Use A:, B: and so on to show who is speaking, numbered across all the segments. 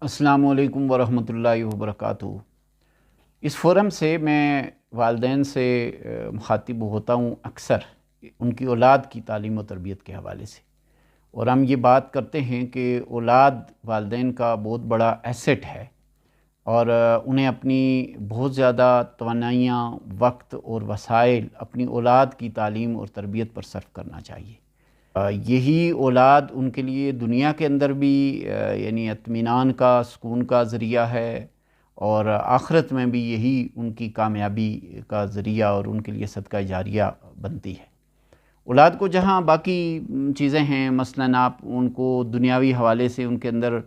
A: अस्सलामु अलैकुम वरहमतुल्लाहि वबरकातुहू। इस फोरम से मैं वालिदैन से मुखातिब होता हूँ अक्सर उनकी औलाद की तालीम और तरबियत के हवाले से, और हम ये बात करते हैं कि औलाद वालिदैन का बहुत बड़ा एसेट है और उन्हें अपनी बहुत ज़्यादा तवानाइयाँ, वक्त और वसाइल अपनी औलाद की तालीम और तरबियत पर सर्फ करना चाहिए। यही औलाद उनके लिए दुनिया के अंदर भी यानी इत्मीनान का, सुकून का ज़रिया है, और आखिरत में भी यही उनकी कामयाबी का ज़रिया और उनके लिए सदका जारिया बनती है। औलाद को जहाँ बाकी चीज़ें हैं, मसलन आप उनको दुनियावी हवाले से उनके अंदर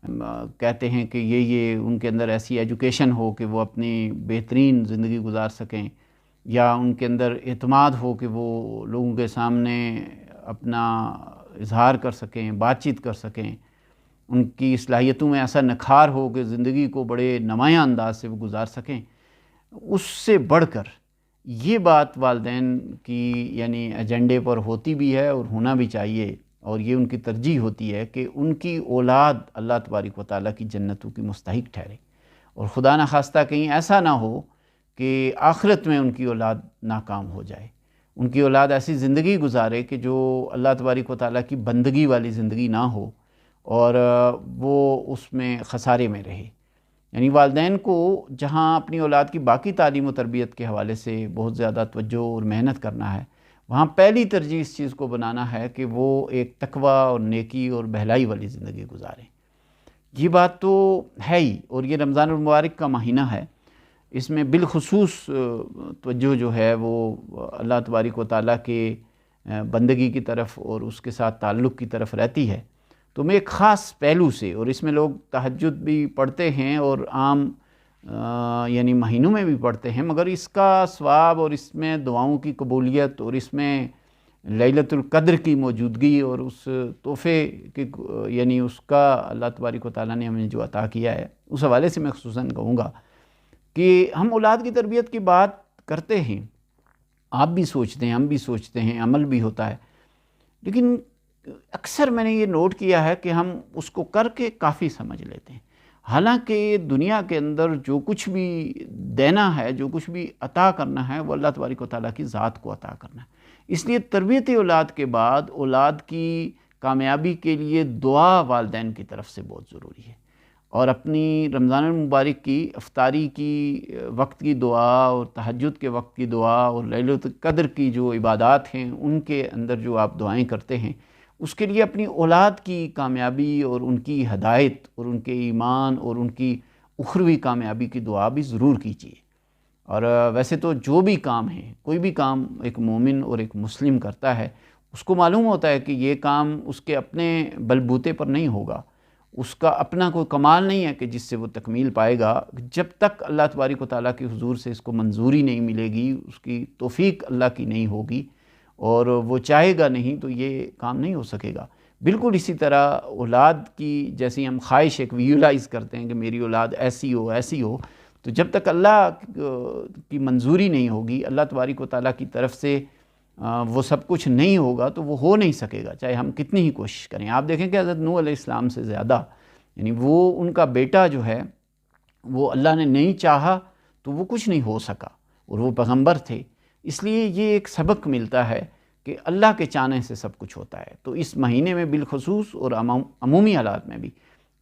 A: कहते हैं कि ये उनके अंदर ऐसी एजुकेशन हो कि वो अपनी बेहतरीन ज़िंदगी गुजार सकें, या उनके अंदर एतमाद हो कि वो लोगों के सामने अपना इजहार कर सकें, बातचीत कर सकें, उनकी सलाहियतों में ऐसा निखार हो कि ज़िंदगी को बड़े नुमायाँ अंदाज से वो गुजार सकें, उससे बढ़कर ये बात वालिदैन की यानी एजेंडे पर होती भी है और होना भी चाहिए, और ये उनकी तरजीह होती है कि उनकी औलाद अल्लाह तबारक व तआला की जन्नतों की मुस्तहिक ठहरे, और खुदा न खास्ता कहीं ऐसा ना हो कि आखिरत में उनकी औलाद नाकाम हो जाए, उनकी औलाद ऐसी ज़िंदगी गुजारे कि जो अल्लाह तबारक व तआला की बंदगी वाली ज़िंदगी ना हो और वो उसमें खसारे में रहे। यानी वालिदैन को जहाँ अपनी औलाद की बाकी तालीम व तरबियत के हवाले से बहुत ज़्यादा तवज्जो और मेहनत करना है, वहाँ पहली तरजीह इस चीज़ को बनाना है कि वो एक तकवा और नेकी और बहलाई वाली ज़िंदगी गुजारें। ये बात तो है ही, और ये रमज़ान मुबारक का महीना है, इसमें बिलखुसूस तवज्जो जो है वो अल्लाह तबारक व तआला के बंदगी की तरफ और उसके साथ ताल्लुक़ की तरफ रहती है। तो मैं एक ख़ास पहलू से, और इसमें लोग तहज्जुद भी पढ़ते हैं और आम यानी महीनों में भी पढ़ते हैं, मगर इसका सवाब और इसमें दुआओं की कबूलियत और इसमें लैलतुल क़द्र की मौजूदगी और उस तोहफ़े की यानी उसका अल्लाह तबारक व तआला ने हमें जो अता किया है, उस हवाले से मैं ख़ुसूसन कहूँगा कि हम औलाद की तरबियत की बात करते हैं, आप भी सोचते हैं, हम भी सोचते हैं, अमल भी होता है, लेकिन अक्सर मैंने ये नोट किया है कि हम उसको करके काफ़ी समझ लेते हैं। हालांकि दुनिया के अंदर जो कुछ भी देना है, जो कुछ भी अता करना है, वो अल्लाह तबारक व तआला की ज़ात को अता करना है। इसलिए तरबियत औलाद के बाद औलाद की कामयाबी के लिए दुआ वालिदैन की तरफ से बहुत ज़रूरी है, और अपनी रमज़ान मुबारक की इफ्तारी की वक्त की दुआ और तहज्जुद के वक्त की दुआ और लैलतुल क़द्र की जो इबादत हैं उनके अंदर जो आप दुआएं करते हैं, उसके लिए अपनी औलाद की कामयाबी और उनकी हदायत और उनके ईमान और उनकी उखरवी कामयाबी की दुआ भी ज़रूर कीजिए। और वैसे तो जो भी काम है, कोई भी काम एक मोमिन और एक मुस्लिम करता है, उसको मालूम होता है कि ये काम उसके अपने बलबूते पर नहीं होगा, उसका अपना कोई कमाल नहीं है कि जिससे वो तकमील पाएगा। जब तक अल्लाह तबारक व तआला के हुजूर से इसको मंजूरी नहीं मिलेगी, उसकी तौफीक अल्लाह की नहीं होगी और वो चाहेगा नहीं, तो ये काम नहीं हो सकेगा। बिल्कुल इसी तरह औलाद की जैसी हम ख्वाहिश एक विजुलाइज़ करते हैं कि मेरी औलाद ऐसी हो ऐसी हो, तो जब तक अल्लाह की मंजूरी नहीं होगी, अल्लाह तबारक व तआला की तरफ से वो सब कुछ नहीं होगा, तो वो हो नहीं सकेगा, चाहे हम कितनी ही कोशिश करें। आप देखें कि हज़रत नूह अलैहिस्सलाम से ज़्यादा यानी वो उनका बेटा जो है वो अल्लाह ने नहीं चाहा तो वो कुछ नहीं हो सका, और वो पैगंबर थे। इसलिए ये एक सबक मिलता है कि अल्लाह के चाहने से सब कुछ होता है। तो इस महीने में बिलखुसूस और अमूमी हालात में भी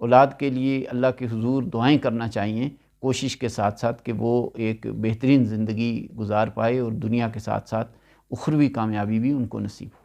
A: औलाद के लिए अल्लाह के हुजूर दुआएं करना चाहिए, कोशिश के साथ साथ कि वो एक बेहतरीन ज़िंदगी गुजार पाए और दुनिया के साथ साथ उखरवी कामयाबी भी उनको नसीब हो।